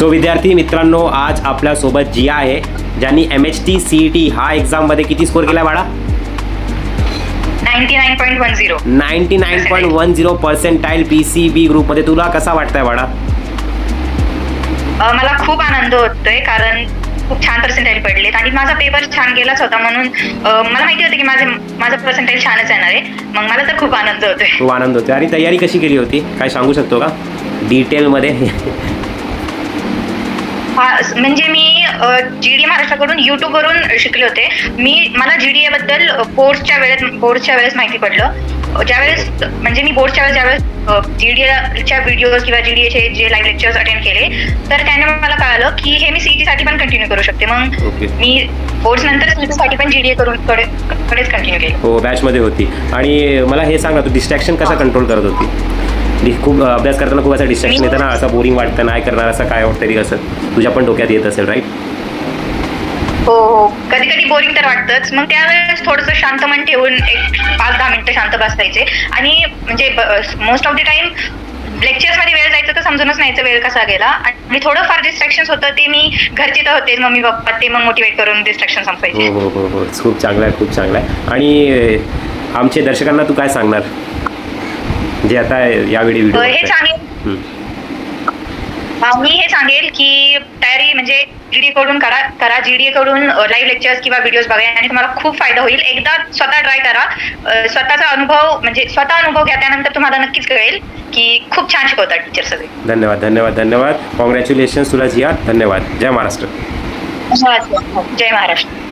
So विद्यार्थी मित्रांनो, आज आपल्यासोबत जिया आहे, ज्यांनी MHT CET हा एक्झाममध्ये किती स्कोर केला बाळा? 99.10. 99.10 पर्सेंटाईल PCB ग्रुपमध्ये. तुला कसा वाटतंय बाळा? मला खूप आनंद होतोय कारण खूप छान पर्सेंटेज पडलेत आणि माझा पेपर छान गेलाच होता, म्हणून मला माहिती होतं की माझं पर्सेंटेज छानच येणार आहे. मग मला तर खूप आनंद होतोय. खूप आनंद होतोय. आणि तयारी कशी केली होती, काय सांगू शकतो का डिटेलमध्ये? म्हणजे मी GDA महाराष्ट्राकडून YouTubeवरून शिकले होते. मला GDA बद्दल बोर्डच्या वेळेस माहिती पडलं. ज्यावेळेस म्हणजे मी बोर्डच्या वेळेस ज्यावेळेस GDAच्या व्हिडिओज किंवा GDAचे जे लाईव्ह लेक्चर्स अटेंड केले, तर त्याने मला कळालं की हे मी CET साठी पण कंटिन्यू करू शकते. मग मी बोर्ड्स नंतर CET साठी पण GDA कडेच कंटिन्यू केले. हो, बॅचमध्ये होती. आणि मला हे सांग ना, तू डिस्ट्रॅक्शन कसा कंट्रोल करत होती? खूप अभ्यास करताना खूप असं डिस्ट्रॅक्शन येतं ना, असं बोरिंग वाटतं, नाही करणार असं काय वाटतं तरी, कसं तुझ्या पण डोक्यात येत असेल, राईट? हो, कधी कधी बोरिंग तर वाटतंच. मग त्यावेळेस थोडंसं शांत मन ठेवून एक 5-10 मिनिटं शांत बसायचे आणि म्हणजे मोस्ट ऑफ द टाइम लेक्चर्समध्ये वेळ जायचं तर समजूनच नाहीचं वेळ कसा गेला. आणि थोडंफार डिस्ट्रॅक्शन होतं ते मी घरचे तर होतेच, मम्मी पप्पा, ते मग मोटिवेट करून डिस्ट्रॅक्शन संपवायचे. हो हो हो, खूप चांगलं आहे, खूप चांगलं आहे. आणि आमच्या दर्शकांना तू काय सांगणार, जे आता यावेळी व्हिडिओ हे सांगेल मी हे सांगेल की तयारी म्हणजे GDA कडून करा GDA कडून लाईव्ह लेक्चर्स किंवा व्हिडिओज बघा आणि तुम्हाला खूप फायदा होईल. एकदा स्वतः ट्राय करा, स्वतःचा अनुभव म्हणजे स्वतः अनुभव घ्या, त्यानंतर तुम्हाला नक्कीच कळेल की खूप छान शिकवतात टीचर सगळे. धन्यवाद धन्यवाद धन्यवाद. कॉंग्रॅच्युलेशन्स तुला जिया. धन्यवाद. जय महाराष्ट्र. जय महाराष्ट्र.